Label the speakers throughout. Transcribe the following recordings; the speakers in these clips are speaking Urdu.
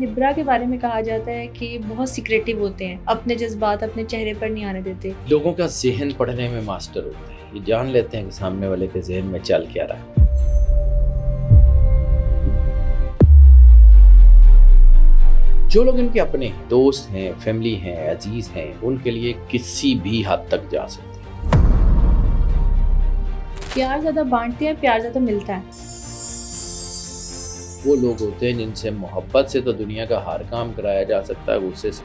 Speaker 1: لبرا کے بارے میں کہا جاتا ہے کہ بہت سیکریٹو ہوتے ہیں، اپنے جذبات اپنے چہرے پر نہیں آنے دیتے۔
Speaker 2: لوگوں کا ذہن پڑھنے میں ماسٹر ہوتے ہیں، یہ جان لیتے ہیں کہ سامنے والے کے ذہن میں چل کیا رہا ہے۔ جو لوگ ان کے اپنے ہیں، دوست ہیں، فیملی ہیں، عزیز ہیں، ان کے لیے کسی بھی حد تک جا سکتے ہیں۔
Speaker 1: پیار زیادہ بانٹتے ہیں، پیار زیادہ ملتا ہے۔
Speaker 2: وہ لوگ ہوتے ہیں جن سے محبت سے تو دنیا کا ہر کام کرایا جا سکتا ہے، غصے سے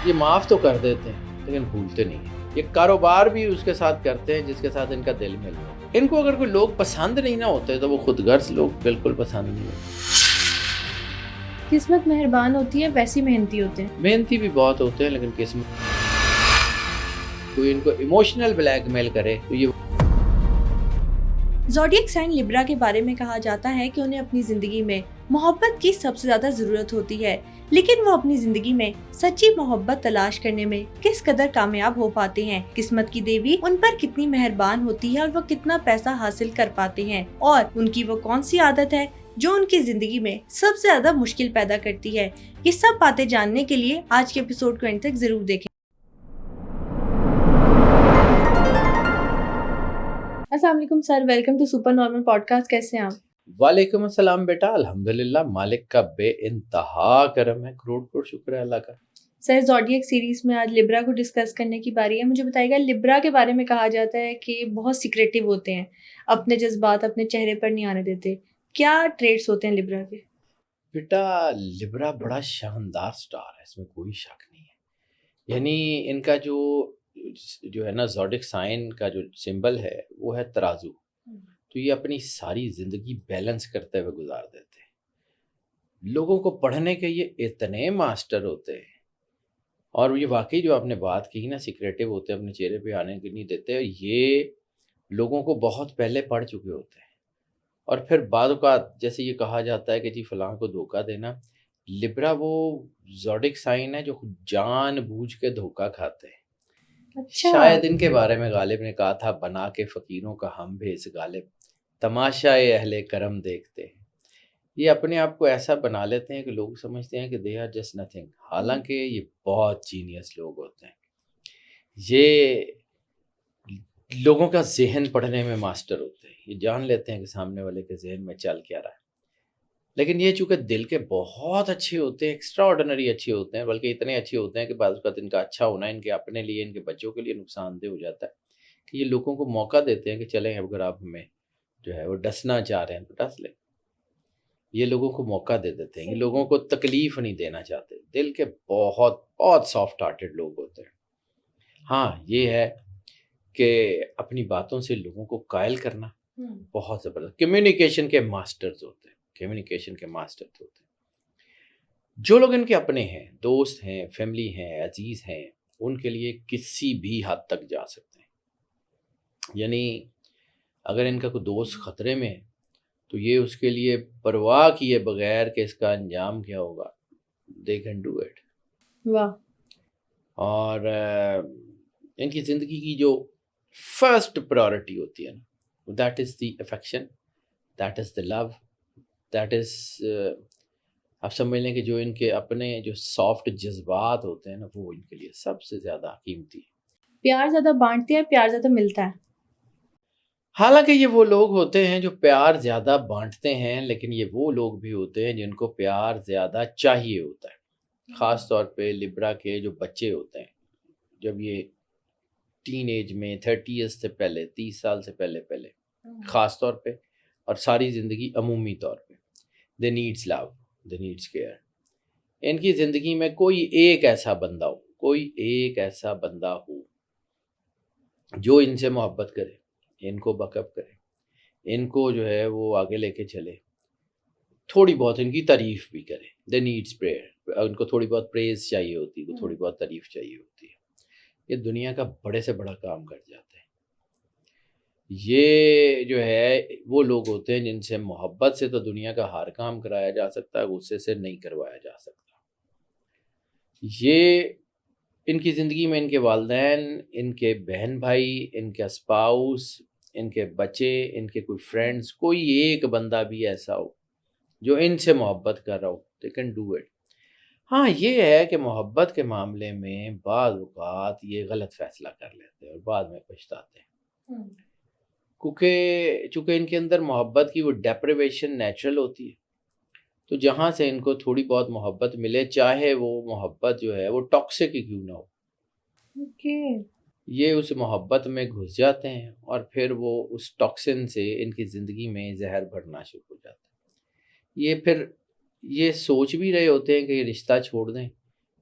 Speaker 2: یہ معاف تو کر دیتے ہیں لیکن بھولتے نہیں ہیں۔ یہ کاروبار بھی اس کے ساتھ کرتے ہیں جس کے ساتھ ان کا دل مل رہا ہے۔ ان کو اگر کوئی لوگ پسند نہیں نہ ہوتے تو وہ خود غرض لوگ بالکل پسند نہیں ہوتے۔
Speaker 1: قسمت مہربان ہوتی ہے، ویسی محنتی ہوتے ہیں۔
Speaker 2: محنتی بھی بہت ہوتے ہیں لیکن قسمت کوئی ان کو ایموشنل بلیک میل کرے تو یہ
Speaker 1: زوڈیک سائن لبرا کے بارے میں کہا جاتا ہے کہ انہیں اپنی زندگی میں محبت کی سب سے زیادہ ضرورت ہوتی ہے، لیکن وہ اپنی زندگی میں سچی محبت تلاش کرنے میں کس قدر کامیاب ہو پاتے ہیں، قسمت کی دیوی ان پر کتنی مہربان ہوتی ہے اور وہ کتنا پیسہ حاصل کر پاتے ہیں، اور ان کی وہ کون سی عادت ہے جو ان کی زندگی میں سب سے زیادہ مشکل پیدا کرتی ہے۔ یہ سب باتیں جاننے کے لیے آج کے ایپیسوڈ کو اینڈ تک ضرور دیکھیں۔ السلام علیکم sir, welcome to super normal podcast. کیسے ہیں آپ؟
Speaker 2: وعلیکم السلام بیٹا، الحمدللہ، مالک کا بے انتہا کرم ہے، کروڑ کروڑ شکر ہے اللہ کا۔
Speaker 1: سر، زوڈیک سیریز میں آج لبرا کو ڈسکس کرنے کی باری ہے۔ مجھے بتائیے گا، لبرا کے بارے میں کہا جاتا ہے کہ بہت سیکریٹو ہوتے ہیں، اپنے جذبات اپنے چہرے پر نہیں آنے دیتے۔ کیا ٹریٹس ہوتے ہیں لبرا کے؟
Speaker 2: بیٹا لبرا بڑا شاندار سٹار ہے، اس میں کوئی شک نہیں ہے۔ یعنی ان کا جو ہے نا زوڈک سائن کا جو سمبل ہے وہ ہے ترازو، تو یہ اپنی ساری زندگی بیلنس کرتے ہوئے گزار دیتے ہیں۔ لوگوں کو پڑھنے کے یہ اتنے ماسٹر ہوتے ہیں، اور یہ واقعی جو آپ نے بات کی نا سیکریٹو ہوتے ہیں، اپنے چہرے پہ آنے کے نہیں دیتے، یہ لوگوں کو بہت پہلے پڑھ چکے ہوتے ہیں۔ اور پھر بعض اوقات جیسے یہ کہا جاتا ہے کہ جی فلاں کو دھوکہ دینا، لبرا وہ زوڈک سائن ہے جو جان بوجھ کے دھوکہ کھاتے ہیں۔
Speaker 1: اچھا،
Speaker 2: شاید ان کے بارے میں غالب نے کہا تھا، بنا کے فقیروں کا ہم بھیس غالب، تماشائے اہل کرم دیکھتے ہیں۔ یہ اپنے آپ کو ایسا بنا لیتے ہیں کہ لوگ سمجھتے ہیں کہ دے آر جسٹ نتھنگ، حالانکہ یہ بہت جینیس لوگ ہوتے ہیں۔ یہ لوگوں کا ذہن پڑھنے میں ماسٹر ہوتے ہیں، یہ جان لیتے ہیں کہ سامنے والے کے ذہن میں چل کیا رہا ہے۔ لیکن یہ چونکہ دل کے بہت اچھے ہوتے ہیں، ایکسٹرا آرڈنری اچھے ہوتے ہیں، بلکہ اتنے اچھے ہوتے ہیں کہ بعض اوقات ان کا اچھا ہونا ان کے اپنے لیے، ان کے بچوں کے لیے نقصان دہ ہو جاتا ہے، کہ یہ لوگوں کو موقع دیتے ہیں کہ چلیں اگر آپ ہمیں جو ہے وہ ڈسنا چاہ رہے ہیں تو ڈس لیں۔ یہ لوگوں کو موقع دے دیتے ہیں، یہ لوگوں کو تکلیف نہیں دینا چاہتے، دل کے بہت بہت سافٹ ہارٹڈ لوگ ہوتے ہیں۔ ہاں یہ ہے کہ اپنی باتوں سے لوگوں کو قائل کرنا بہت زبردست، کمیونیکیشن کے ماسٹرز ہوتے ہیں، کمیونیکیشن کے ماسٹرز ہوتے ہیں۔ جو لوگ ان کے اپنے ہیں، دوست ہیں، فیملی ہیں، عزیز ہیں، ان کے لیے کسی بھی حد تک جا سکتے ہیں۔ یعنی اگر ان کا کوئی دوست خطرے میں ہے تو یہ اس کے لیے پرواہ کیے بغیر کہ اس کا انجام کیا ہوگا، they can do it۔
Speaker 1: واہ۔
Speaker 2: اور ان کی زندگی کی جو فرسٹ پرائورٹی ہوتی ہے نا، that is the affection, that is the love, that is آپ سمجھ لیں کہ جو ان کے اپنے جو سافٹ جذبات ہوتے ہیں نا، وہ ان کے لیے سب سے زیادہ قیمتی ہے۔
Speaker 1: پیار زیادہ بانٹتے ہیں، پیار زیادہ ملتا ہے۔
Speaker 2: حالانکہ یہ وہ لوگ ہوتے ہیں جو پیار زیادہ بانٹتے ہیں، لیکن یہ وہ لوگ بھی ہوتے ہیں جن کو پیار زیادہ چاہیے ہوتا ہے۔ خاص طور پہ لبرا کے جو بچے ہوتے ہیں، جب یہ ٹین ایج میں 30 سے پہلے، 30 سال سے پہلے خاص طور پہ، اور ساری زندگی عمومی طور پہ، they needs love, they needs care. ان کی زندگی میں کوئی ایک ایسا بندہ ہو جو ان سے محبت کرے، ان کو بیک اپ کرے، ان کو جو ہے وہ آگے لے کے چلے، تھوڑی بہت ان کی تعریف بھی کرے۔ دے نیڈس پریئر، ان کو تھوڑی بہت پریز چاہیے ہوتی ہے، تھوڑی بہت تعریف چاہیے ہوتی ہے۔ یہ دنیا کا بڑے سے بڑا کام کر جاتے ہیں۔ یہ جو ہے وہ لوگ ہوتے ہیں جن سے محبت سے تو دنیا کا ہر کام کرایا جا سکتا ہے، غصے سے نہیں کروایا جا سکتا۔ یہ ان کی زندگی میں ان کے والدین، ان کے بہن بھائی، ان کے اسپاؤس، ان کے بچے، ان کے کوئی فرینڈز، کوئی ایک بندہ بھی ایسا ہو جو ان سے محبت کر رہا ہو they can do it. ہاں یہ ہے کہ محبت کے معاملے میں بعض اوقات یہ غلط فیصلہ کر لیتے ہیں اور بعد میں پچھتاتے ہیں، چونکہ ان کے اندر محبت کی وہ ڈیپریویشن نیچرل ہوتی ہے، تو جہاں سے ان کو تھوڑی بہت محبت ملے، چاہے وہ محبت جو ہے وہ ٹاکسک ہی کیوں نہ ہو، یہ اس محبت میں گھس جاتے ہیں اور پھر وہ اس ٹاکسن سے ان کی زندگی میں زہر بھرنا شروع ہو جاتا ہے۔ یہ پھر یہ سوچ بھی رہے ہوتے ہیں کہ یہ رشتہ چھوڑ دیں،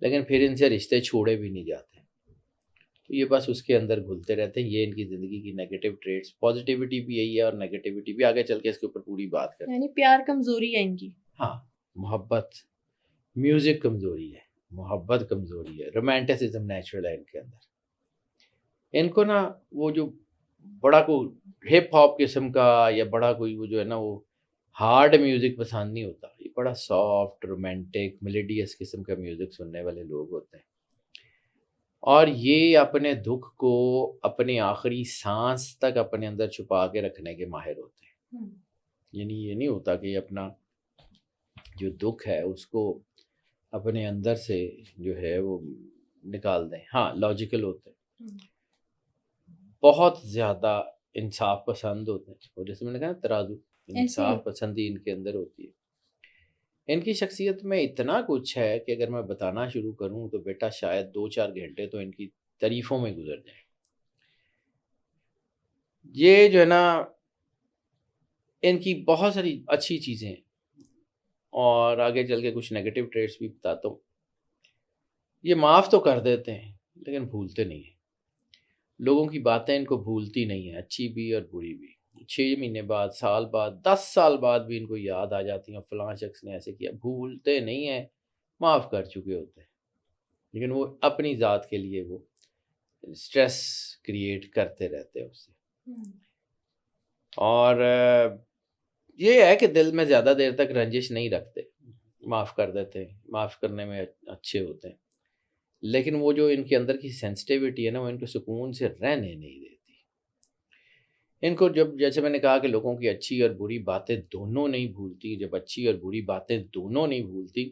Speaker 2: لیکن پھر ان سے رشتے چھوڑے بھی نہیں جاتے، تو یہ بس اس کے اندر گھلتے رہتے ہیں۔ یہ ان کی زندگی کی نیگیٹو ٹریٹس، پازیٹیوٹی بھی یہی ہے اور نیگیٹیوٹی بھی، آگے چل کے اس کے اوپر پوری بات کریں۔
Speaker 1: یعنی پیار کمزوری ہے ان کی۔
Speaker 2: ہاں، محبت، میوزک کمزوری ہے، محبت کمزوری ہے، رومانٹسزم نیچرل ہے ان کے اندر۔ ان کو نا وہ جو بڑا کوئی ہپ ہاپ قسم کا یا بڑا کوئی وہ جو ہے نا وہ ہارڈ میوزک پسند نہیں ہوتا، یہ بڑا سافٹ رومانٹک میلیڈیس قسم کا میوزک سننے والے لوگ ہوتے ہیں، اور یہ اپنے دکھ کو اپنے آخری سانس تک اپنے اندر چھپا کے رکھنے کے ماہر ہوتے ہیں۔ یعنی یہ نہیں ہوتا کہ اپنا جو دکھ ہے اس کو اپنے اندر سے جو ہے وہ نکال دیں۔ ہاں لاجیکل ہوتے ہیں، بہت زیادہ انصاف پسند ہوتے ہیں، اور جیسے میں نے کہا نا ترازو، انصاف پسندی ان کے اندر ہوتی ہے۔ ان کی شخصیت میں اتنا کچھ ہے کہ اگر میں بتانا شروع کروں تو بیٹا شاید 2-4 گھنٹے تو ان کی تعریفوں میں گزر جائیں۔ یہ جو ہے نا ان کی بہت ساری اچھی چیزیں ہیں، اور آگے چل کے کچھ نیگیٹو ٹریٹس بھی بتاتا ہوں۔ یہ معاف تو کر دیتے ہیں لیکن بھولتے نہیں ہیں، لوگوں کی باتیں ان کو بھولتی نہیں ہیں، اچھی بھی اور بری بھی۔ 6 مہینے بعد، سال بعد، 10 سال بعد بھی ان کو یاد آ جاتی ہیں، فلاں شخص نے ایسے کیا، بھولتے نہیں ہیں، معاف کر چکے ہوتے ہیں، لیکن وہ اپنی ذات کے لیے وہ سٹریس کریٹ کرتے رہتے ہیں اس سے۔ اور یہ ہے کہ دل میں زیادہ دیر تک رنجش نہیں رکھتے، معاف کر دیتے ہیں، معاف کرنے میں اچھے ہوتے ہیں، لیکن وہ جو ان کے اندر کی سینسٹیوٹی ہے نا وہ ان کو سکون سے رہنے نہیں دیتی۔ ان کو جب، جیسے میں نے کہا کہ لوگوں کی اچھی اور بری باتیں دونوں نہیں بھولتی، جب اچھی اور بری باتیں دونوں نہیں بھولتی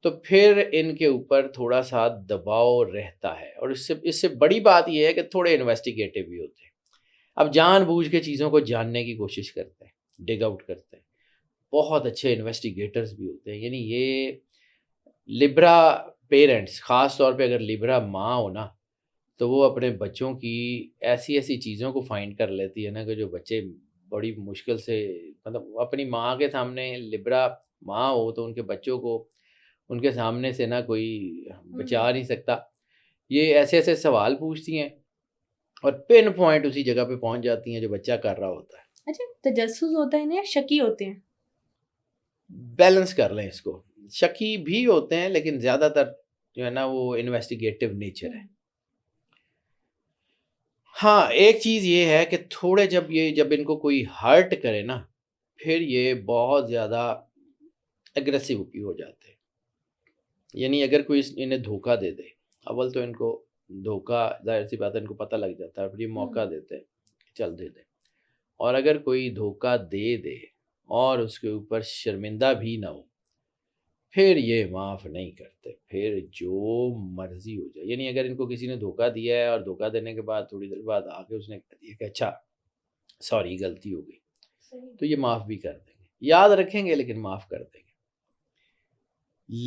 Speaker 2: تو پھر ان کے اوپر تھوڑا سا دباؤ رہتا ہے، اور اس سے بڑی بات یہ ہے کہ تھوڑے انویسٹیگیٹو بھی ہوتے ہیں، اب جان بوجھ کے چیزوں کو جاننے کی کوشش کرتے ہیں، ڈگ آؤٹ کرتے ہیں، بہت اچھے انویسٹیگیٹرز بھی ہوتے ہیں۔ یعنی یہ لبرا پیرنٹس، خاص طور پہ اگر لبرا ماں ہو نا، تو وہ اپنے بچوں کی ایسی ایسی چیزوں کو فائنڈ کر لیتی ہے نا کہ جو بچے بڑی مشکل سے، مطلب اپنی ماں کے سامنے لبرا ماں ہو تو ان کے بچوں کو ان کے سامنے سے نہ کوئی بچا نہیں سکتا۔ یہ ایسے ایسے سوال پوچھتی ہیں اور پن پوائنٹ اسی جگہ پہ پہنچ جاتی ہیں جو بچہ کر رہا ہوتا ہے۔
Speaker 1: اچھا، تجسس ہوتا ہے نا یا شکی ہوتے ہیں؟
Speaker 2: بیلنس کر لیں اس کو، شکی بھی ہوتے ہیں لیکن زیادہ تر جو ہے نا وہ انویسٹیگیٹو نیچر ہے۔ ہاں ایک چیز یہ ہے کہ تھوڑے جب ان کو کوئی ہرٹ کرے نا، پھر یہ بہت زیادہ اگریسو بھی ہو جاتے ہیں۔ یعنی اگر کوئی انہیں دھوکہ دے دے، اول تو ان کو دھوکہ، ظاہر سی بات ہے ان کو پتہ لگ جاتا ہے، پھر یہ موقع دیتے ہیں کہ چل دے دے، اور اگر کوئی دھوکہ دے دے اور اس کے اوپر شرمندہ بھی نہ ہو، پھر یہ معاف نہیں کرتے، پھر جو مرضی ہو جائے۔ یعنی اگر ان کو کسی نے دھوکہ دیا ہے اور دھوکہ دینے کے بعد تھوڑی دیر بعد آ کے اس نے کہہ دیا کہ اچھا سوری غلطی ہو گئی، تو یہ معاف بھی کر دیں گے، یاد رکھیں گے لیکن معاف کر دیں گے۔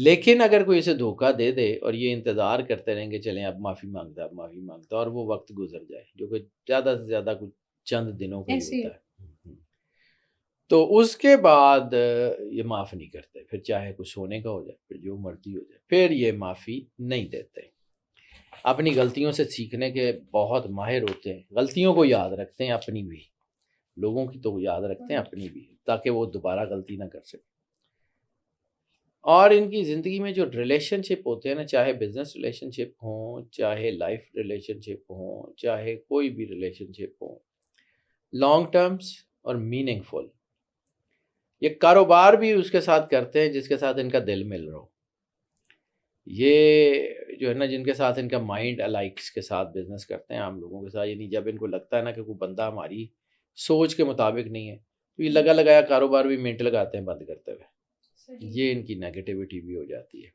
Speaker 2: لیکن اگر کوئی اسے دھوکہ دے دے اور یہ انتظار کرتے رہیں گے چلیں اب معافی مانگتا، اب معافی مانگتا، اور وہ وقت گزر جائے جو کہ زیادہ سے زیادہ کچھ چند دنوں کا ہی ہوتا ہے، تو اس کے بعد یہ معاف نہیں کرتے، پھر چاہے کچھ ہونے کا ہو جائے، پھر جو مرضی ہو جائے، پھر یہ معافی نہیں دیتے۔ اپنی غلطیوں سے سیکھنے کے بہت ماہر ہوتے ہیں، غلطیوں کو یاد رکھتے ہیں، اپنی بھی، لوگوں کی تو یاد رکھتے ہیں، اپنی بھی، تاکہ وہ دوبارہ غلطی نہ کر سکیں۔ اور ان کی زندگی میں جو ریلیشن شپ ہوتے ہیں نا، چاہے بزنس ریلیشن شپ ہوں، چاہے لائف ریلیشن شپ ہوں، چاہے کوئی بھی ریلیشن شپ ہوں، لانگ ٹرمز اور میننگ فل۔ یہ کاروبار بھی اس کے ساتھ کرتے ہیں جس کے ساتھ ان کا دل مل رہا ہو، یہ جو ہے نا جن کے ساتھ ان کا مائنڈ الائکس کے ساتھ بزنس کرتے ہیں عام لوگوں کے ساتھ۔ یعنی جب ان کو لگتا ہے نا کہ کوئی بندہ ہماری سوچ کے مطابق نہیں ہے تو یہ لگا لگایا کاروبار بھی منٹ لگاتے ہیں بند کرتے ہوئے. یہ ان کی نیگیٹیوٹی بھی ہو جاتی ہے.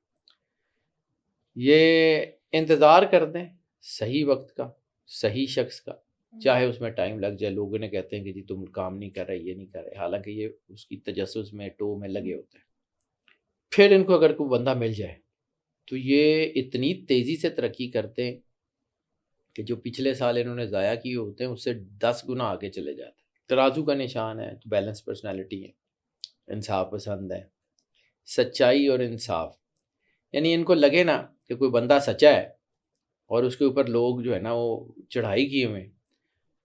Speaker 2: یہ انتظار کر دیں صحیح وقت کا، صحیح شخص کا، چاہے اس میں ٹائم لگ جائے. لوگوں نے کہتے ہیں کہ جی تم کام نہیں کر رہے، یہ نہیں کر رہے، حالانکہ یہ اس کی تجسس میں ٹو میں لگے ہوتے ہیں. پھر ان کو اگر کوئی بندہ مل جائے تو یہ اتنی تیزی سے ترقی کرتے ہیں کہ جو پچھلے سال انہوں نے ضائع کیے ہوتے ہیں اس سے 10 گنا آگے چلے جاتے ہیں. ترازو کا نشان ہے تو بیلنس پرسنالٹی ہے، انصاف پسند ہے، سچائی اور انصاف. یعنی ان کو لگے نا کہ کوئی بندہ سچا ہے اور اس کے اوپر لوگ جو ہے نا وہ چڑھائی کیے ہوئے،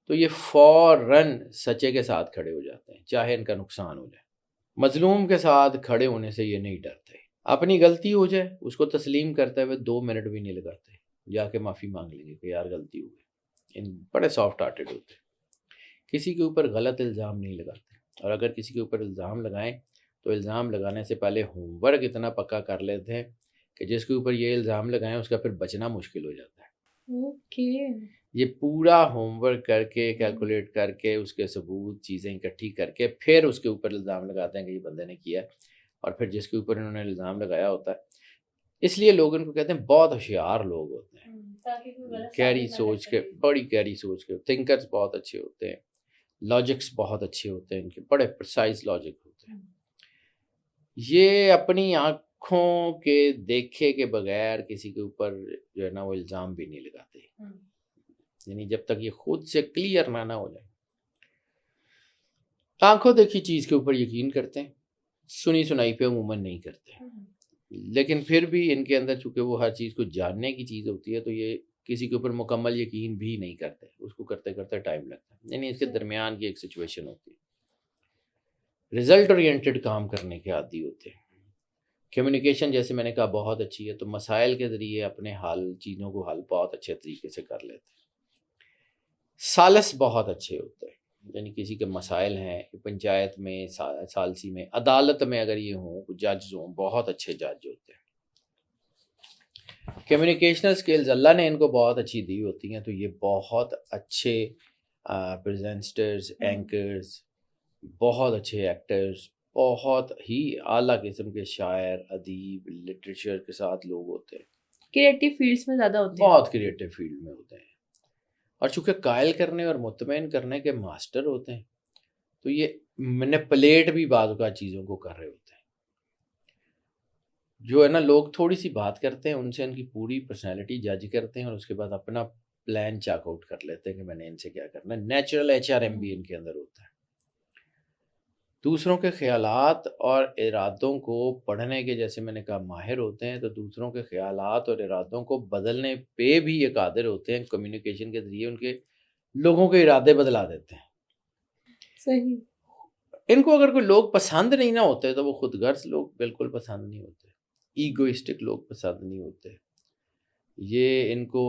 Speaker 2: تو یہ فوراً سچے کے ساتھ کھڑے ہو جاتے ہیں چاہے ان کا نقصان ہو جائے. مظلوم کے ساتھ کھڑے ہونے سے یہ نہیں ڈرتے. اپنی غلطی ہو جائے اس کو تسلیم کرتے ہوئے 2 منٹ بھی نہیں لگاتے، جا کے معافی مانگ لیں گے کہ یار غلطی ہو گئی. ان بڑے سافٹ ہارٹیڈ ہوتے ہیں، کسی کے اوپر غلط الزام نہیں لگاتے. اور اگر کسی کے اوپر الزام لگائیں تو الزام لگانے سے پہلے ہوم ورک اتنا پکا کر لیتے ہیں کہ جس کے اوپر یہ الزام لگائیں اس کا پھر بچنا مشکل ہو جاتا ہے. یہ پورا ہوم ورک کر کے کیلکولیٹ کر کے اس کے ثبوت چیزیں اکٹھی کر کے پھر اس کے اوپر الزام لگاتے ہیں کہ یہ بندے نے کیا. اور پھر جس کے اوپر انہوں نے الزام لگایا ہوتا ہے، اس لیے لوگ ان کو کہتے ہیں بہت ہوشیار لوگ ہوتے ہیں، گہری سوچ کے، بڑی گہری سوچ کے. تھنکرز بہت اچھے ہوتے ہیں، لاجکس بہت اچھے ہوتے ہیں ان کے، بڑے پرسائز لاجک ہوتے ہیں. یہ اپنی آنکھوں کے دیکھے کے بغیر کسی کے اوپر جو ہے نا وہ الزام بھی نہیں لگاتے. یعنی جب تک یہ خود سے کلیئر نہ ہو جائے. آنکھوں دیکھی چیز کے اوپر یقین کرتے ہیں، سنی سنائی پہ عموماً نہیں کرتے. لیکن پھر بھی ان کے اندر چونکہ وہ ہر چیز کو جاننے کی چیز ہوتی ہے تو یہ کسی کے اوپر مکمل یقین بھی نہیں کرتے، اس کو کرتے کرتے ٹائم لگتا ہے. یعنی اس کے درمیان کی ایک سچویشن ہوتی ہے. رزلٹ اورینٹڈ کام کرنے کے عادی ہوتے ہیں. کمیونیکیشن جیسے میں نے کہا بہت اچھی ہے، تو مسائل کے ذریعے اپنے حل، چیزوں کو حل بہت اچھے طریقے سے کر لیتے ہیں. سالس بہت اچھے ہوتے ہیں، یعنی کسی کے مسائل ہیں پنچایت میں، ثالثی میں، عدالت میں اگر یہ ہوں، جج ہوں، بہت اچھے جج ہوتے ہیں. کمیونیکیشنل سکلز اللہ نے ان کو بہت اچھی دی ہوتی ہیں، تو یہ بہت اچھے پریزنٹرز، اینکرز، بہت اچھے ایکٹرز، بہت ہی اعلیٰ قسم کے شاعر، ادیب، لٹریچر کے ساتھ لوگ ہوتے ہیں.
Speaker 1: کریٹیو فیلڈز میں زیادہ ہوتے ہیں،
Speaker 2: بہت کریٹیو فیلڈ میں ہوتے ہیں. اور چونکہ قائل کرنے اور مطمئن کرنے کے ماسٹر ہوتے ہیں تو یہ مینپولیٹ بھی بعض اوقات چیزوں کو کر رہے ہوتے ہیں. جو ہے نا لوگ تھوڑی سی بات کرتے ہیں، ان سے ان کی پوری پرسنالٹی جج کرتے ہیں اور اس کے بعد اپنا پلان چاک آؤٹ کر لیتے ہیں کہ میں نے ان سے کیا کرنا ہے. نیچرل HRM بھی ان کے اندر ہوتا ہے. دوسروں کے خیالات اور ارادوں کو پڑھنے کے، جیسے میں نے کہا، ماہر ہوتے ہیں. تو دوسروں کے خیالات اور ارادوں کو بدلنے پہ بھی یہ قادر ہوتے ہیں. کمیونیکیشن کے ذریعے ان کے لوگوں کے ارادے بدلا دیتے ہیں.
Speaker 1: صحیح.
Speaker 2: ان کو اگر کوئی لوگ پسند نہیں نہ ہوتے تو وہ خود غرض لوگ بالکل پسند نہیں ہوتے، ایگوئسٹک لوگ پسند نہیں ہوتے. یہ ان کو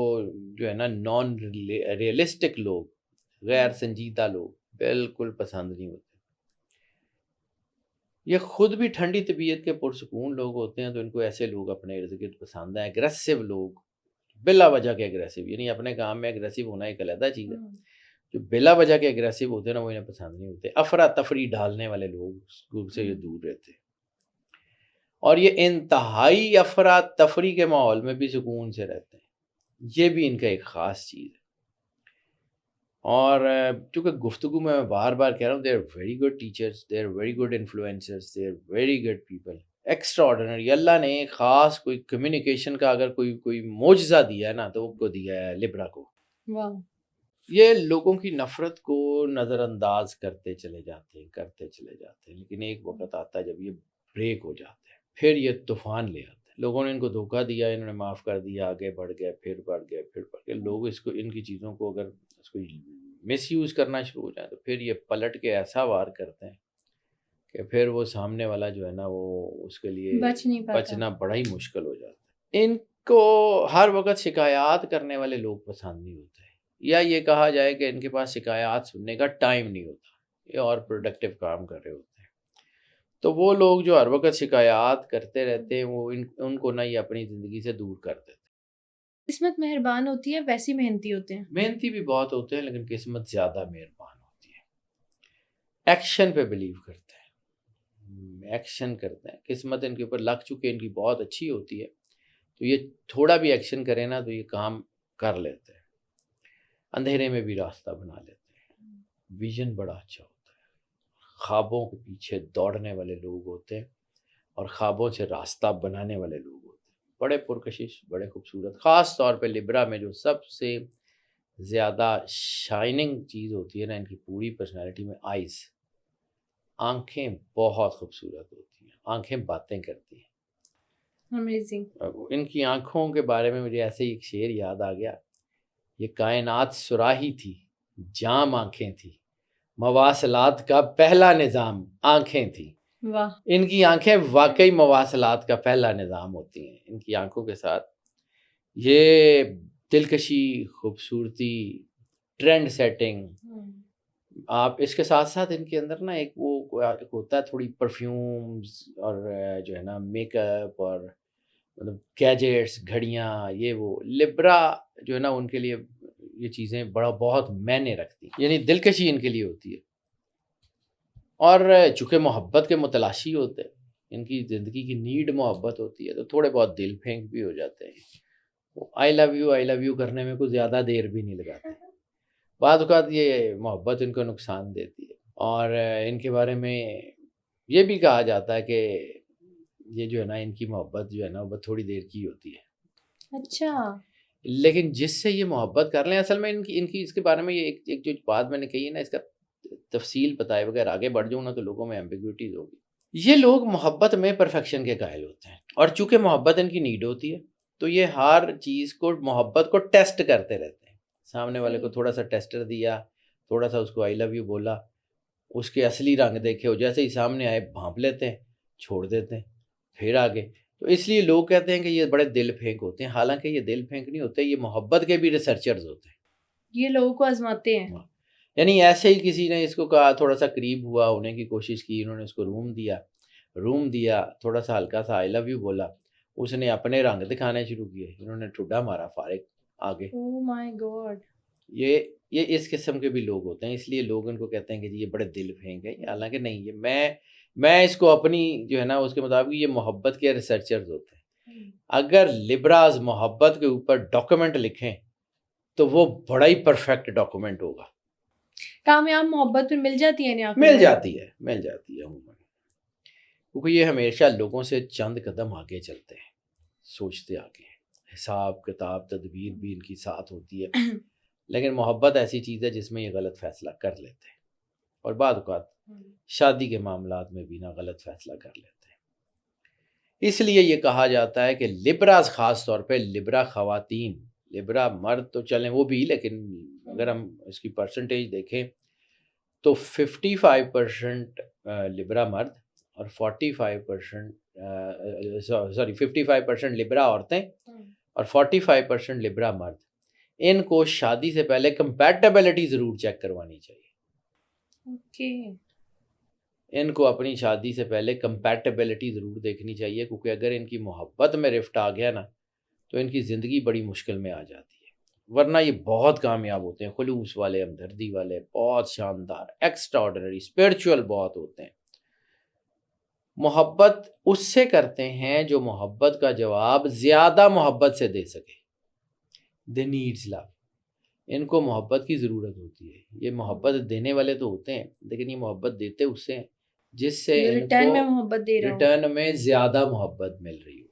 Speaker 2: جو ہے نا نان ریئلسٹک لوگ، غیر سنجیدہ لوگ بالکل پسند نہیں ہوتے. یہ خود بھی ٹھنڈی طبیعت کے پرسکون لوگ ہوتے ہیں، تو ان کو ایسے لوگ اپنے ارد گرد پسند ہیں. اگریسو لوگ، بلا وجہ کے اگریسو، یعنی اپنے کام میں اگریسو ہونا ایک علیحدہ چیز ہے. جو بلا وجہ کے اگریسو ہوتے ہیں نا وہ انہیں پسند نہیں ہوتے. افراتفری ڈالنے والے لوگ سے یہ دور رہتے ہیں. اور یہ انتہائی افراتفری کے ماحول میں بھی سکون سے رہتے ہیں. یہ بھی ان کا ایک خاص چیز ہے. اور چونکہ گفتگو میں بار بار کہہ رہا ہوں، they are very good teachers, they are very good influencers, they are very good people, extraordinary. اللہ نے خاص کوئی کمیونیکیشن کا اگر کوئی معجزہ دیا ہے نا تو وہ کو دیا ہے لبرا کو.
Speaker 1: واہ.
Speaker 2: یہ لوگوں کی نفرت کو نظر انداز کرتے چلے جاتے ہیں، لیکن ایک وقت آتا ہے جب یہ بریک ہو جاتے ہیں، پھر یہ طوفان لے آتے ہیں. لوگوں نے ان کو دھوکہ دیا، انہوں نے معاف کر دیا، آگے بڑھ گئے، پھر بڑھ گئے. لوگ اس کو، ان کی چیزوں کو اگر اس کو مس یوز کرنا شروع ہو جائے تو پھر یہ پلٹ کے ایسا وار کرتے ہیں کہ پھر وہ سامنے والا جو ہے نا وہ اس کے لیے بچنا بڑا ہی مشکل ہو جاتا ہے. ان کو ہر وقت شکایات کرنے والے لوگ پسند نہیں ہوتے، یا یہ کہا جائے کہ ان کے پاس شکایات سننے کا ٹائم نہیں ہوتا، یہ اور پروڈکٹیو کام کر رہے ہوتے ہیں. تو وہ لوگ جو ہر وقت شکایات کرتے رہتے ہیں وہ ان کو نہ یہ اپنی زندگی سے دور کر دیتے ہیں.
Speaker 1: قسمت مہربان ہوتی ہے، ویسی محنتی ہوتے ہیں.
Speaker 2: محنتی بھی بہت ہوتے ہیں لیکن قسمت زیادہ مہربان ہوتی ہے. ایکشن پہ بلیو کرتے ہیں، ایکشن کرتے ہیں، قسمت ان کے اوپر لگ چکے، ان کی بہت اچھی ہوتی ہے، تو یہ تھوڑا بھی ایکشن کرے نا تو یہ کام کر لیتے ہیں، اندھیرے میں بھی راستہ بنا لیتے ہیں، ویژن بڑا اچھا ہوتا ہے، خوابوں کے پیچھے دوڑنے والے لوگ ہوتے ہیں اور خوابوں سے راستہ بنانے والے لوگ ہوتے ہیں، بڑے پرکشش، بڑے خوبصورت، خاص طور پہ لبرا میں جو سب سے زیادہ شائننگ چیز ہوتی ہے نا ان کی پوری پرسنالٹی میں، آئیز، آنکھیں بہت خوبصورت ہوتی ہیں، آنکھیں باتیں کرتی ہیں۔
Speaker 1: امیزنگ.
Speaker 2: ان کی آنکھوں کے بارے میں مجھے ایسے ہی ایک شعر یاد آ گیا، یہ کائنات سراہی تھی، جام آنکھیں تھی، مواصلات کا پہلا نظام آنکھیں تھی۔
Speaker 1: واہ.
Speaker 2: ان کی آنکھیں واقعی مواصلات کا پہلا نظام ہوتی ہیں، ان کی آنکھوں کے ساتھ یہ دلکشی، خوبصورتی، ٹرینڈ سیٹنگ، آپ اس کے ساتھ ساتھ ان کے اندر نا ایک وہ ایک ہوتا ہے تھوڑی پرفیومز اور جو ہے نا میک اپ اور مطلب گیجٹس، گھڑیاں، یہ وہ لبرا جو ہے نا ان کے لیے یہ چیزیں بہت معنی رکھتی ہیں، یعنی دلکشی ان کے لیے ہوتی ہے، اور چونکہ محبت کے متلاشی ہوتے ہیں، ان کی زندگی کی نیڈ محبت ہوتی ہے، تو تھوڑے بہت دل پھینک بھی ہو جاتے ہیں، آئی لو یو کرنے میں کوئی زیادہ دیر بھی نہیں لگاتے، بعض اوقات یہ محبت ان کو نقصان دیتی ہے، اور ان کے بارے میں یہ بھی کہا جاتا ہے کہ یہ جو ہے نا ان کی محبت جو ہے نا وہ تھوڑی دیر کی ہوتی ہے،
Speaker 1: اچھا.
Speaker 2: لیکن جس سے یہ محبت کر لیں، اصل میں ان کی اس کے بارے میں یہ ایک جو بات میں نے کہی ہے نا، اس کا تفصیل بتائے بغیر آگے بڑھ جاؤں نا تو لوگوں میں ایمبیگوٹیز ہوگی۔ یہ لوگ محبت میں پرفیکشن کے قائل ہوتے ہیں، اور چونکہ محبت ان کی نیڈ ہوتی ہے تو یہ ہر چیز کو، محبت کو ٹیسٹ کرتے رہتے ہیں، سامنے والے کو تھوڑا سا ٹیسٹر دیا، تھوڑا سا اس کو آئی لو یو بولا، اس کے اصلی رنگ دیکھے، وہ جیسے ہی سامنے آئے بھانپ لیتے ہیں، چھوڑ دیتے ہیں، پھر آگے۔ تو اس لیے لوگ کہتے ہیں کہ یہ بڑے دل پھینک ہوتے ہیں، حالانکہ یہ دل پھینک نہیں ہوتے، یہ محبت کے بھی ریسرچرز ہوتے ہیں،
Speaker 1: یہ لوگوں کو آزماتے ہیں.
Speaker 2: یعنی ایسے ہی کسی نے اس کو کہا، تھوڑا سا قریب ہوا، ہونے کی کوشش کی، انہوں نے اس کو روم دیا، تھوڑا سا ہلکا سا آئی لو یو بولا، اس نے اپنے رنگ دکھانے شروع کیے، انہوں نے ٹھڈا مارا، فارغ آگے۔
Speaker 1: Oh my God.
Speaker 2: یہ اس قسم کے بھی لوگ ہوتے ہیں، اس لیے لوگ ان کو کہتے ہیں کہ جی یہ بڑے دل پھینک ہیں، حالانکہ نہیں، یہ میں اس کو اپنی جو ہے نا اس کے مطابق یہ محبت کے ریسرچرز ہوتے ہیں۔ اگر لبراز محبت کے اوپر ڈاکومنٹ لکھیں تو وہ بڑا ہی پرفیکٹ ڈاکومنٹ ہوگا۔
Speaker 1: کامیاب محبت پھر مل جاتی ہے نہیں؟
Speaker 2: مل جاتی ہے عموماً، کیونکہ یہ ہمیشہ لوگوں سے چند قدم آگے چلتے ہیں، سوچتے آگے ہیں، حساب کتاب تدبیر بھی ان کی ساتھ ہوتی ہے، لیکن محبت ایسی چیز ہے جس میں یہ غلط فیصلہ کر لیتے ہیں، اور بعض اوقات شادی کے معاملات میں بھی نہ غلط فیصلہ کر لیتے ہیں۔ اس لیے یہ کہا جاتا ہے کہ لبراز، خاص طور پہ لبرا خواتین، لبرا مرد تو چلیں وہ بھی، لیکن اگر ہم اس کی پرسنٹیج دیکھیں تو 55% لبرا مرد اور 55% لبرا عورتیں اور 45% لبرا مرد، ان کو شادی سے پہلے کمپیٹیبلٹی ضرور چیک کروانی چاہیے۔ ان کو اپنی شادی سے پہلے کمپیٹیبلٹی ضرور دیکھنی چاہیے، کیونکہ اگر ان کی محبت میں رفٹ آ گیا نا تو ان کی زندگی بڑی مشکل میں آ جاتی ہے، ورنہ یہ بہت کامیاب ہوتے ہیں، خلوص والے، ہمدردی والے، بہت شاندار، ایکسٹرا آرڈنری، اسپرچول بہت ہوتے ہیں۔ محبت اس سے کرتے ہیں جو محبت کا جواب زیادہ محبت سے دے سکے، دے نیڈز لو، ان کو محبت کی ضرورت ہوتی ہے۔ یہ محبت دینے والے تو ہوتے ہیں، لیکن یہ محبت دیتے اس سے جس سے ان
Speaker 1: ریٹرن میں
Speaker 2: کو
Speaker 1: محبت دے رہا ہوں،
Speaker 2: ریٹرن میں زیادہ محبت مل رہی ہو۔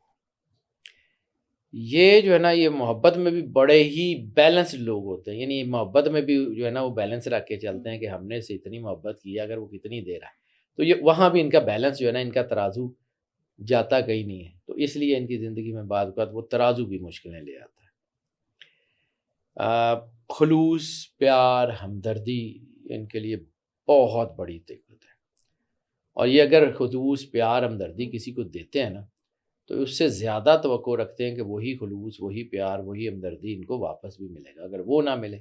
Speaker 2: یہ جو ہے نا، یہ محبت میں بھی بڑے ہی بیلنسڈ لوگ ہوتے ہیں، یعنی محبت میں بھی جو ہے نا وہ بیلنس رکھ کے چلتے ہیں کہ ہم نے اسے اتنی محبت کی، اگر وہ کتنی دے رہا ہے تو یہ وہاں بھی ان کا بیلنس جو ہے نا، ان کا ترازو جاتا کہیں نہیں ہے، تو اس لیے ان کی زندگی میں بعض اوقات وہ ترازو بھی مشکلیں لے آتا ہے۔ خلوص، پیار، ہمدردی ان کے لیے بہت بڑی طاقت ہے، اور یہ اگر خلوص، پیار، ہمدردی کسی کو دیتے ہیں نا تو اس سے زیادہ توقع رکھتے ہیں کہ وہی خلوص، وہی پیار، وہی ہمدردی ان کو واپس بھی ملے گا۔ اگر وہ نہ ملے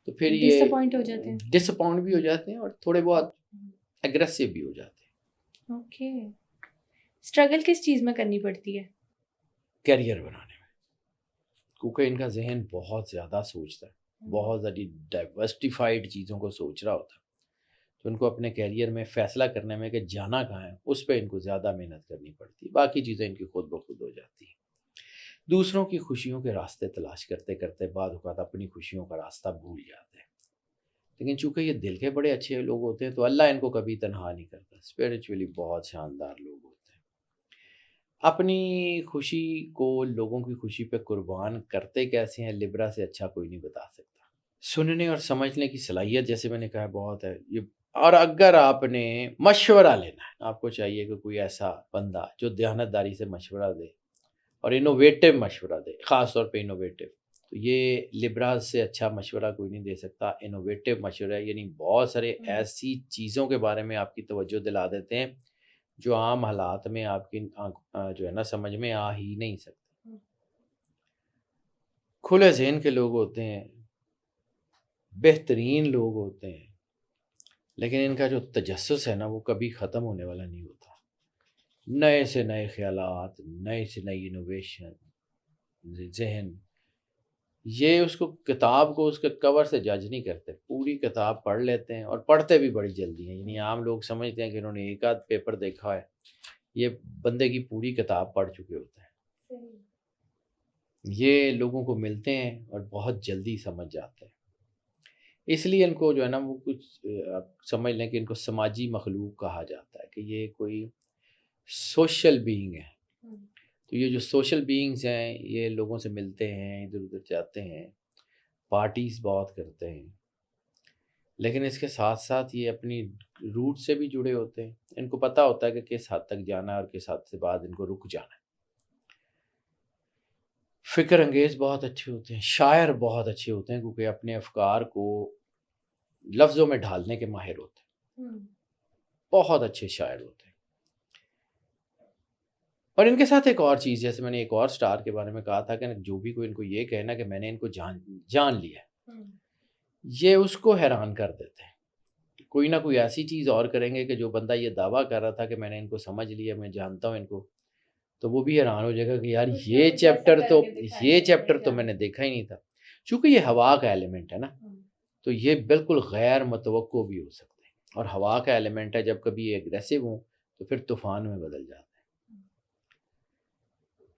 Speaker 2: تو پھر یہ
Speaker 1: ڈس اپوائنٹ ہو جاتے ہیں،
Speaker 2: ڈس اپوائنٹ بھی ہو جاتے ہیں اور تھوڑے بہت اگریسو بھی ہو جاتے ہیں۔
Speaker 1: اوکے. اسٹرگل کس چیز میں کرنی پڑتی ہے؟
Speaker 2: کیریئر بنانے میں، کیونکہ ان کا ذہن بہت زیادہ سوچتا ہے، بہت زیادہ ڈائیورسٹیفائڈ چیزوں کو سوچ رہا ہوتا ہے، تو ان کو اپنے کیریئر میں فیصلہ کرنے میں کہ جانا کہاں ہے اس پہ ان کو زیادہ محنت کرنی پڑتی ہے، باقی چیزیں ان کی خود بخود ہو جاتی ہیں۔ دوسروں کی خوشیوں کے راستے تلاش کرتے کرتے بعض اوقات اپنی خوشیوں کا راستہ بھول جاتے ہیں، لیکن چونکہ یہ دل کے بڑے اچھے لوگ ہوتے ہیں تو اللہ ان کو کبھی تنہا نہیں کرتا، اسپرچولی بہت شاندار لوگ ہوتے ہیں۔ اپنی خوشی کو لوگوں کی خوشی پہ قربان کرتے کیسے ہیں، لبرا سے اچھا کوئی نہیں بتا سکتا۔ سننے اور سمجھنے کی صلاحیت جیسے میں نے کہا بہت ہے یہ، اور اگر آپ نے مشورہ لینا ہے آپ کو چاہیے کہ کوئی ایسا بندہ جو دیانتداری سے مشورہ دے اور انوویٹو مشورہ دے، خاص طور پہ انوویٹو، تو یہ لبراز سے اچھا مشورہ کوئی نہیں دے سکتا۔ انوویٹو مشورہ یعنی بہت سارے ایسی چیزوں کے بارے میں آپ کی توجہ دلا دیتے ہیں جو عام حالات میں آپ کی جو ہے نا سمجھ میں آ ہی نہیں سکتے۔ کھلے ذہن کے لوگ ہوتے ہیں، بہترین لوگ ہوتے ہیں، لیکن ان کا جو تجسس ہے نا وہ کبھی ختم ہونے والا نہیں ہوتا۔ نئے سے نئے خیالات، نئے سے نئی انوویشن، ذہن، یہ اس کو کتاب کو اس کے کور سے جج نہیں کرتے، پوری کتاب پڑھ لیتے ہیں اور پڑھتے بھی بڑی جلدی ہیں۔ یعنی عام لوگ سمجھتے ہیں کہ انہوں نے ایک آدھ پیپر دیکھا ہے، یہ بندے کی پوری کتاب پڑھ چکے ہوتے ہیں۔ یہ لوگوں کو ملتے ہیں اور بہت جلدی سمجھ جاتے ہیں، اس لیے ان کو جو ہے نا وہ کچھ آپ سمجھ لیں کہ ان کو سماجی مخلوق کہا جاتا ہے، کہ یہ کوئی سوشل بینگ ہے۔ تو یہ جو سوشل بینگز ہیں یہ لوگوں سے ملتے ہیں، ادھر ادھر جاتے ہیں، پارٹیز بہت کرتے ہیں، لیکن اس کے ساتھ ساتھ یہ اپنی روٹ سے بھی جڑے ہوتے ہیں۔ ان کو پتہ ہوتا ہے کہ کس حد تک جانا ہے اور کس حد سے بعد ان کو رک جانا ہے۔ فکر انگیز بہت اچھے ہوتے ہیں، شاعر بہت اچھے ہوتے ہیں کیونکہ اپنے افکار کو لفظوں میں ڈھالنے کے ماہر ہوتے ہیں، بہت اچھے شاعر ہوتے ہیں۔ اور ان کے ساتھ ایک اور چیز، جیسے میں نے ایک اور سٹار کے بارے میں کہا تھا کہ جو بھی کوئی ان کو یہ کہنا کہ میں نے ان کو جان لیا، یہ اس کو حیران کر دیتے ہیں۔ کوئی نہ کوئی ایسی چیز اور کریں گے کہ جو بندہ یہ دعویٰ کر رہا تھا کہ میں نے ان کو سمجھ لیا، میں جانتا ہوں ان کو، تو وہ بھی حیران ہو جائے گا کہ یار یہ چیپٹر تو میں نے دیکھا ہی نہیں تھا۔ چونکہ یہ ہوا کا ایلیمنٹ ہے نا، تو یہ بالکل غیر متوقع بھی ہو سکتے ہیں، اور ہوا کا ایلیمنٹ ہے، جب کبھی یہ اگریسو ہوں تو پھر طوفان میں بدل جاتے ہیں۔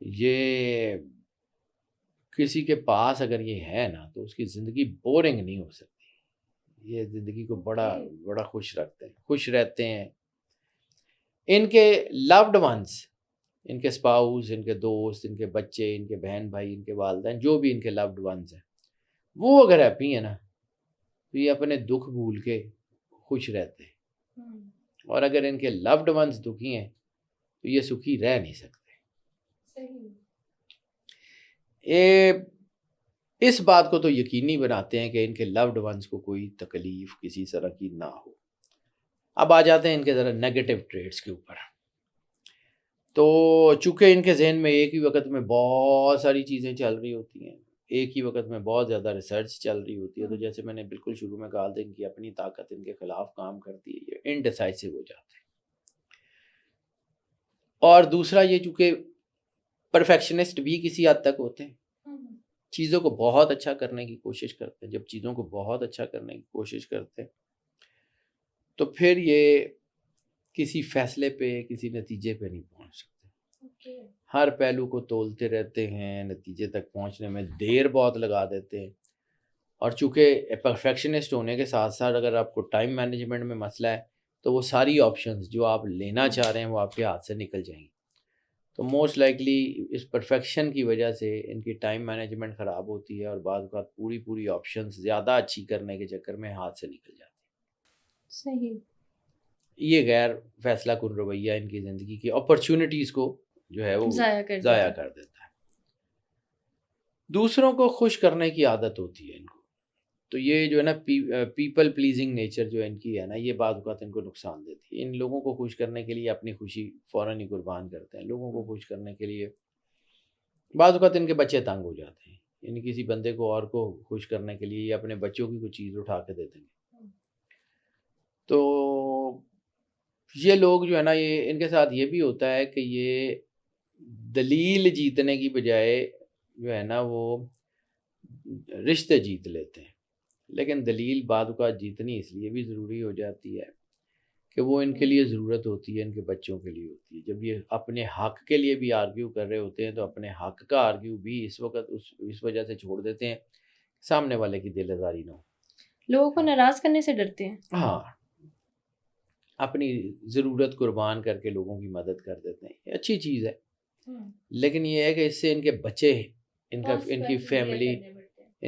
Speaker 2: یہ کسی کے پاس اگر یہ ہے نا تو اس کی زندگی بورنگ نہیں ہو سکتی، یہ زندگی کو بڑا خوش رکھتے ہیں، خوش رہتے ہیں۔ ان کے لوڈ ونس، ان کے سپاؤس، ان کے دوست، ان کے بچے، ان کے بہن بھائی، ان کے والدین، جو بھی ان کے لوڈ ونس ہیں، وہ اگر ہیپی ہیں نا تو یہ اپنے دکھ بھول کے خوش رہتے ہیں، اور اگر ان کے لوڈ ونس دکھی ہیں تو یہ سکھی رہ نہیں سکتے۔ اس بات کو تو یقینی بناتے ہیں کہ ان کے لوڈ ونس کو کوئی تکلیف کسی طرح کی نہ ہو۔ اب آ جاتے ہیں ان کے ذرا نیگیٹو ٹریٹس کے اوپر۔ تو چونکہ ان کے ذہن میں ایک ہی وقت میں بہت ساری چیزیں چل رہی ہوتی ہیں، ایک ہی وقت میں بہت زیادہ ریسرچ چل رہی ہوتی ہے، تو جیسے میں نے بالکل شروع میں کہا تھا، ان کی اپنی طاقت ان کے خلاف کام کرتی ہے، یہ انڈیسائسو ہو جاتے ہیں۔ اور دوسرا یہ چونکہ پرفیکشنسٹ بھی کسی حد تک ہوتے ہیں، چیزوں کو بہت اچھا کرنے کی کوشش کرتے ہیں۔ جب چیزوں کو بہت اچھا کرنے کی کوشش کرتے ہیں تو پھر یہ کسی فیصلے پہ، کسی نتیجے پہ نہیں پہنچ سکتے، ہر پہلو کو تولتے رہتے ہیں، نتیجے تک پہنچنے میں دیر بہت لگا دیتے ہیں۔ اور چونکہ پرفیکشنسٹ ہونے کے ساتھ ساتھ اگر آپ کو ٹائم مینجمنٹ میں مسئلہ ہے تو وہ ساری آپشنز جو آپ لینا چاہ رہے ہیں وہ آپ کے ہاتھ سے نکل جائیں گی۔ تو موسٹ لائکلی اس پرفیکشن کی وجہ سے ان کی ٹائم مینجمنٹ خراب ہوتی ہے، اور بعض اوقات پوری آپشنز زیادہ اچھی کرنے کے چکر میں ہاتھ سے نکل جاتی ہیں۔
Speaker 1: صحیح۔
Speaker 2: یہ غیر فیصلہ کن رویہ ان کی زندگی کی اپرچونٹیز کو جو ہے وہ ضائع کر دیتا ہے۔ دوسروں کو خوش کرنے کی عادت ہوتی ہے ان کو، تو یہ جو ہے نا پیپل پلیزنگ نیچر جو ان کی ہے نا، یہ بعض اوقات ان کو نقصان دیتی ہے۔ ان لوگوں کو خوش کرنے کے لیے اپنی خوشی فوراً ہی قربان کرتے ہیں۔ لوگوں کو خوش کرنے کے لیے بعض اوقات ان کے بچے تنگ ہو جاتے ہیں، یعنی کسی بندے کو اور کو خوش کرنے کے لیے یہ اپنے بچوں کی کوئی چیز اٹھا کے دے دیں گے۔ تو یہ لوگ جو ہے نا، یہ ان کے ساتھ یہ بھی ہوتا ہے کہ یہ دلیل جیتنے کی بجائے جو ہے نا وہ رشتے جیت لیتے ہیں۔ لیکن دلیل بعض اوقات جیتنی اس لیے بھی ضروری ہو جاتی ہے کہ وہ ان کے لیے ضرورت ہوتی ہے، ان کے بچوں کے لیے ہوتی ہے. جب یہ اپنے حق کے لیے بھی آرگیو کر رہے ہوتے ہیں تو اپنے حق کا آرگیو بھی اس وقت اس وجہ سے چھوڑ دیتے ہیں سامنے والے کی دل آزاری نہ ہو.
Speaker 1: لوگوں کو ناراض کرنے سے ڈرتے ہیں.
Speaker 2: ہاں، اپنی ضرورت قربان کر کے لوگوں کی مدد کر دیتے ہیں، یہ اچھی چیز ہے، لیکن یہ ہے کہ اس سے ان کے بچے، ان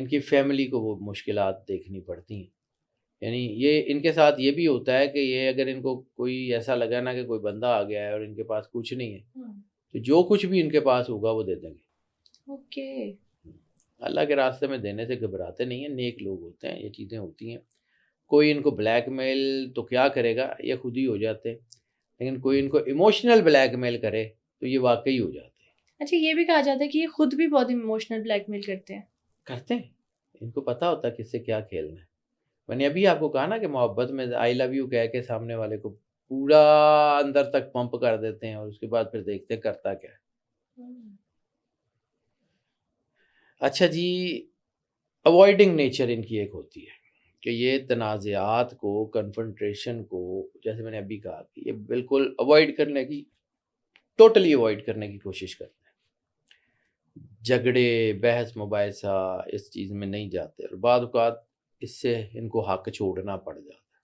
Speaker 2: کی فیملی کو وہ مشکلات دیکھنی پڑتی ہیں. یعنی یہ ان کے ساتھ یہ بھی ہوتا ہے کہ یہ اگر ان کو کوئی ایسا لگا نا کہ کوئی بندہ آ گیا ہے اور ان کے پاس کچھ نہیں ہے تو جو کچھ بھی ان کے پاس ہوگا وہ دے دیں گے.
Speaker 1: اوکے.
Speaker 2: اللہ کے راستے میں دینے سے گھبراتے نہیں ہیں، نیک لوگ ہوتے ہیں، یہ چیزیں ہوتی ہیں. کوئی ان کو بلیک میل تو کیا کرے گا، یہ خود ہی ہو جاتے ہیں، لیکن کوئی ان کو ایموشنل بلیک میل کرے تو یہ واقعی ہو جاتے ہیں.
Speaker 1: اچھا، یہ بھی کہا جاتا ہے کہ یہ خود بھی بہت ایموشنل بلیک میل کرتے ہیں.
Speaker 2: ان کو پتہ ہوتا ہے کس سے کیا کھیلنا ہے. میں نے ابھی آپ کو کہا نا کہ محبت میں آئی لو یو کہہ کے سامنے والے کو پورا اندر تک پمپ کر دیتے ہیں اور اس کے بعد پھر دیکھتے کرتا کیا ہے. اچھا جی، اوائڈنگ نیچر ان کی ایک ہوتی ہے کہ یہ تنازعات کو، کنفرنٹریشن کو، جیسے میں نے ابھی کہا کہ یہ بالکل اوائڈ کرنے کی، ٹوٹلی اوائڈ کرنے کی کوشش کرتے ہیں. جھگڑے، بحث مباحثہ اس چیز میں نہیں جاتے اور بعض اوقات اس سے ان کو حق چھوڑنا پڑ جاتا ہے.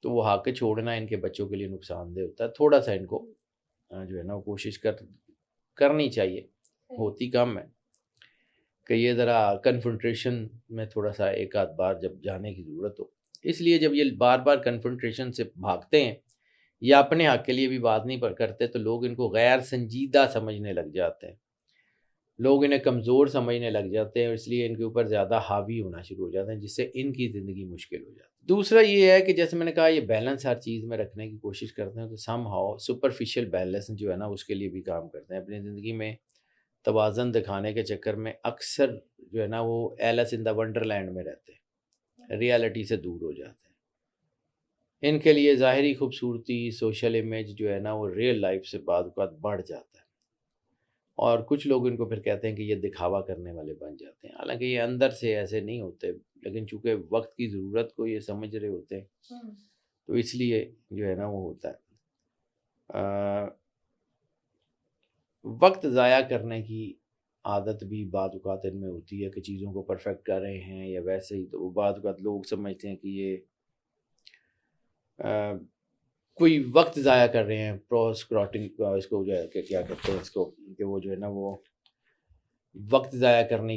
Speaker 2: تو وہ حق چھوڑنا ان کے بچوں کے لیے نقصان دہ ہوتا ہے. تھوڑا سا ان کو جو ہے نا وہ کوشش کرنی چاہیے، ہوتی کم ہے، کہ یہ ذرا کنفرنٹریشن میں تھوڑا سا ایک آدھ بار جب جانے کی ضرورت ہو. اس لیے جب یہ بار بار کنفرنٹریشن سے بھاگتے ہیں یا اپنے حق کے لیے بھی بات نہیں کرتے تو لوگ ان کو غیر سنجیدہ سمجھنے لگ جاتے ہیں، لوگ انہیں کمزور سمجھنے لگ جاتے ہیں اور اس لیے ان کے اوپر زیادہ حاوی ہونا شروع ہو جاتے ہیں، جس سے ان کی زندگی مشکل ہو جاتی ہے. دوسرا یہ ہے کہ جیسے میں نے کہا یہ بیلنس ہر چیز میں رکھنے کی کوشش کرتے ہیں، تو سم ہاؤ سپرفیشل بیلنس جو ہے نا اس کے لیے بھی کام کرتے ہیں. اپنی زندگی میں توازن دکھانے کے چکر میں اکثر جو ہے نا وہ Alice in the wonderland میں رہتے ہیں، ریالٹی سے دور ہو جاتے ہیں. ان کے لیے ظاہری خوبصورتی، سوشل امیج جو ہے نا وہ ریئل لائف سے بعض اوقات بڑھ جاتا ہے، اور کچھ لوگ ان کو پھر کہتے ہیں کہ یہ دکھاوا کرنے والے بن جاتے ہیں. حالانکہ یہ اندر سے ایسے نہیں ہوتے، لیکن چونکہ وقت کی ضرورت کو یہ سمجھ رہے ہوتے ہیں تو اس لیے جو ہے نا وہ ہوتا ہے. وقت ضائع کرنے کی عادت بھی بعض اوقات ان میں ہوتی ہے کہ چیزوں کو پرفیکٹ کر رہے ہیں یا ویسے ہی، تو وہ بعض اوقات لوگ سمجھتے ہیں کہ یہ کوئی وقت ضائع کر رہے ہیں، پروسکراٹنگ اس کو جو ہے کہ کیا کہتے ہیں اس کو، کہ وہ جو ہے نا وہ وقت ضائع کرنے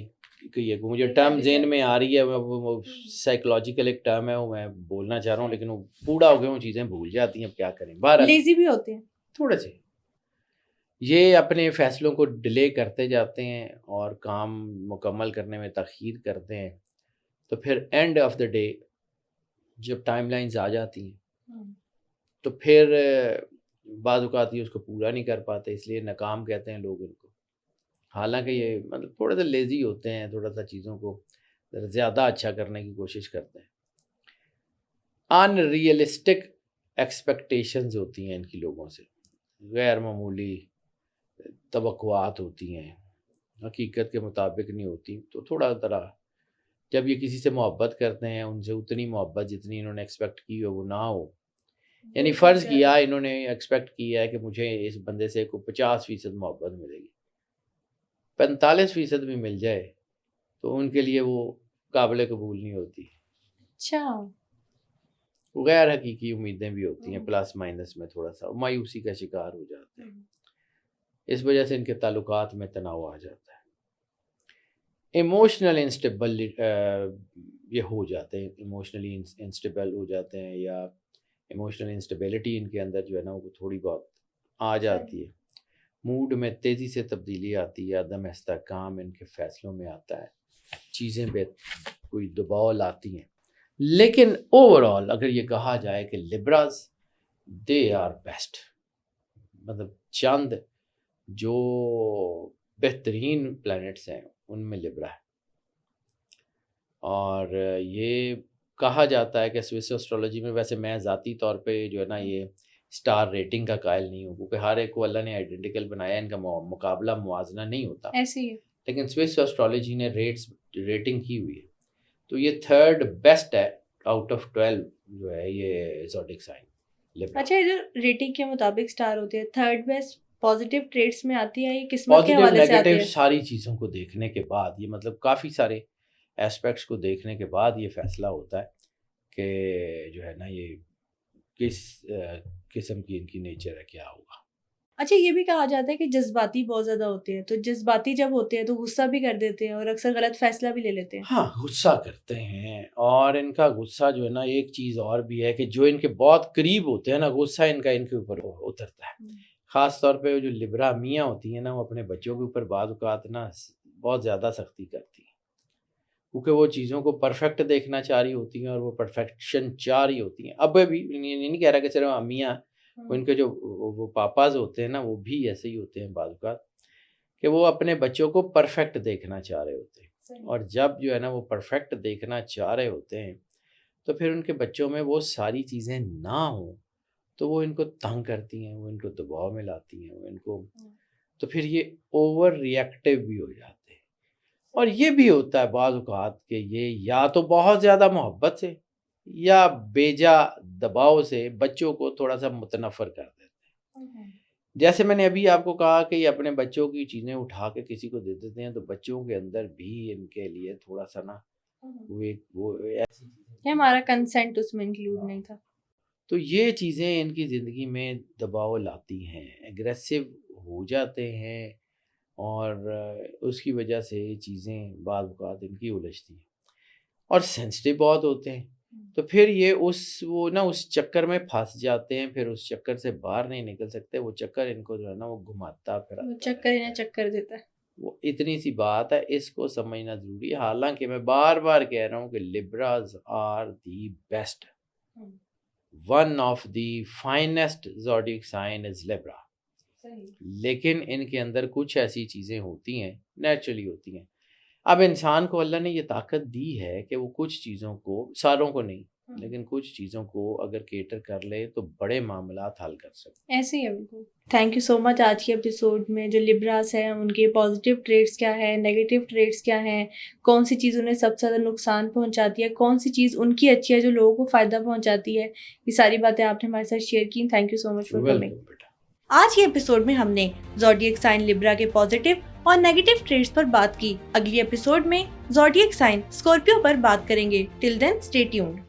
Speaker 2: کی، یہ مجھے ٹرم ذہن میں آ رہی ہے، وہ سائیکولوجیکل ایک ٹرم ہے، وہ میں بولنا چاہ رہا ہوں لیکن وہ بوڑھا ہو گئے، وہ چیزیں بھول جاتی ہیں، اب کیا کریں. بہرحال
Speaker 1: لیزی بھی ہوتے ہیں
Speaker 2: تھوڑے سے، یہ اپنے فیصلوں کو ڈیلے کرتے جاتے ہیں اور کام مکمل کرنے میں تاخیر کرتے ہیں، تو پھر اینڈ آف دا ڈے جب ٹائم لائنز آ جاتی ہیں تو پھر بعض اوقات یہ اس کو پورا نہیں کر پاتے، اس لیے ناکام کہتے ہیں لوگ ان کو. حالانکہ یہ مطلب تھوڑا سا لیزی ہوتے ہیں، تھوڑا سا چیزوں کو زیادہ اچھا کرنے کی کوشش کرتے ہیں. ان ریئلسٹک ایکسپیکٹیشنز ہوتی ہیں ان کی لوگوں سے، غیر معمولی توقعات ہوتی ہیں، حقیقت کے مطابق نہیں ہوتی. تو تھوڑا طرح جب یہ کسی سے محبت کرتے ہیں ان سے اتنی محبت جتنی انہوں نے ایکسپیکٹ کی ہو وہ نہ ہو. یعنی فرض کیا انہوں نے ایکسپیکٹ کیا ہے کہ مجھے اس بندے سے کو 50% محبت ملے گی، 45% بھی مل جائے تو ان کے لیے وہ قابل قبول نہیں ہوتی.
Speaker 1: اچھا،
Speaker 2: غیر حقیقی امیدیں بھی ہوتی ہیں، پلس مائنس میں تھوڑا سا مایوسی کا شکار ہو جاتے ہیں. اس وجہ سے ان کے تعلقات میں تناؤ آ جاتا ہے. ایموشنل انسٹیبل یہ ہو جاتے ہیں، ایموشنلی انسٹیبل ہو جاتے ہیں، یا ایموشنل انسٹیبلٹی ان کے اندر جو ہے نا وہ تھوڑی بہت آ جاتی ہے. موڈ میں تیزی سے تبدیلی آتی ہے، عدم استحکام ان کے فیصلوں میں آتا ہے، چیزیں پہ کوئی دباؤ لاتی ہیں. لیکن اوور آل اگر یہ کہا جائے کہ لبراز دے آر بیسٹ، مطلب چند جو بہترین پلانٹس ہیں ان میں لبرا ہے. اور یہ کہا جاتا ہے کہ سوئس ایسٹرولوجی میں، ویسے میں ذاتی طور پہ جو ہے نا یہ سٹار ریٹنگ کا قائل نہیں ہوں، کیونکہ ہر ایک کو اللہ نے آئیڈینٹیکل بنایا، ان کا مقابلہ موازنہ نہیں ہوتا،
Speaker 1: ایسے ہی.
Speaker 2: لیکن سوئس ایسٹرولوجی نے ریٹنگ کی ہوئی ہے. تو یہ تھرڈ بیسٹ ہے آؤٹ آف 12 جو ہے یہ زوڈک سائن لبرا.
Speaker 1: اچھا، جو ریٹنگ کے مطابق سٹار ہوتے ہیں، تھرڈ بیسٹ پازیٹیو ٹریٹس میں آتی ہے، یہ قسمت کے
Speaker 2: پازیٹیو
Speaker 1: حوالے سے آتی
Speaker 2: نیگیٹو
Speaker 1: ہے؟
Speaker 2: ساری چیزوں کو دیکھنے کے بعد یہ مطلب کافی سارے ایسپیکٹس کو دیکھنے کے بعد یہ فیصلہ ہوتا ہے کہ جو ہے نا یہ کس قسم کی ان کی نیچر ہے، کیا ہوگا.
Speaker 1: اچھا، یہ بھی کہا جاتا ہے کہ جذباتی بہت زیادہ ہوتے ہیں، تو جذباتی جب ہوتے ہیں تو غصہ بھی کر دیتے ہیں اور اکثر غلط فیصلہ بھی لے لیتے ہیں.
Speaker 2: ہاں غصہ کرتے ہیں، اور ان کا غصہ جو ہے نا ایک چیز اور بھی ہے کہ جو ان کے بہت قریب ہوتے ہیں نا غصہ ان کا ان کے اوپر اترتا ہے. خاص طور پہ جو لبرا میاں ہوتی ہیں نا وہ اپنے بچوں کے اوپر بعض اوقات نا بہت زیادہ سختی کرتی ہیں، کیونکہ وہ چیزوں کو پرفیکٹ دیکھنا چاہ رہی ہوتی ہیں اور وہ پرفیکشن چاہ رہی ہوتی ہیں. اب بھی یہ نہیں کہہ رہا کہ صرف امیاں، ان کے جو وہ پاپاز ہوتے ہیں نا وہ بھی ایسے ہی ہوتے ہیں بعض اوقات کہ وہ اپنے بچوں کو پرفیکٹ دیکھنا چاہ رہے ہوتے ہیں، اور جب جو ہے نا وہ پرفیکٹ دیکھنا چاہ رہے ہوتے ہیں تو پھر ان کے بچوں میں وہ ساری چیزیں نہ ہوں تو وہ ان کو تنگ کرتی ہیں، وہ ان کو دباؤ میں لاتی ہیں، وہ ان کو، تو پھر یہ اوور ری ایکٹیو بھی ہو جاتے ہیں. اور یہ بھی ہوتا ہے بعض اوقات کہ یہ یا تو بہت زیادہ محبت سے یا بیجا دباؤ سے بچوں کو تھوڑا سا متنفر کر دیتے ہیں. جیسے میں نے ابھی آپ کو کہا کہ یہ اپنے بچوں کی چیزیں اٹھا کے کسی کو دے دیتے ہیں تو بچوں کے اندر بھی ان کے لیے تھوڑا سا نا وہ ایسی چیزیں،
Speaker 1: ہمارا کنسنٹ اس میں انکلوڈ نہیں تھا.
Speaker 2: تو یہ چیزیں ان کی زندگی میں دباؤ لاتی ہیں، ایگریسو ہو جاتے ہیں، اور اس کی وجہ سے یہ چیزیں بعض اوقات ان کی الجھتی ہیں اور سینسٹیو بہت ہوتے ہیں. تو پھر یہ اس چکر میں پھنس جاتے ہیں، پھر اس چکر سے باہر نہیں نکل سکتے. وہ چکر ان کو جو ہے نا وہ گھماتا پھر
Speaker 1: چکر انہیں چکر دیتا ہے.
Speaker 2: وہ اتنی سی بات ہے، اس کو سمجھنا ضروری ہے. حالانکہ میں بار بار کہہ رہا ہوں کہ Libras are the best. One of the finest zodiac sign is Libra. لیکن ان کے اندر کچھ ایسی چیزیں ہوتی ہیں، نیچرلی ہوتی ہیں. اب انسان کو اللہ نے یہ طاقت دی ہے کہ وہ کچھ چیزوں کو، ساروں کو نہیں لیکن کچھ چیزوں کو اگر کیٹر کر لے تو بڑے معاملات حل کر سکتے.
Speaker 1: ایسے ہی ہے بالکل. تھینک یو سو مچ. آج کے ایپیسوڈ میں جو لبراس ہیں ان کے پازیٹیو ٹریٹس کیا ہے، نیگیٹو ٹریٹس کیا ہیں، کون سی چیز انہیں سب سے زیادہ نقصان پہنچاتی ہے، کون سی چیز ان کی اچھی ہے جو لوگوں کو فائدہ پہنچاتی ہے، یہ ساری باتیں آپ نے ہمارے ساتھ شیئر کی. Thank you so much for coming. آج کے ایپیسوڈ میں ہم نے زوڈیک سائن لبرا کے پازیٹیو اور نیگیٹو ٹریٹس پر بات کی. اگلی ایپیسوڈ میں زوڈیک سائن اسکارپیو پر بات کریں گے. ٹل دین اسٹے ٹیونڈ.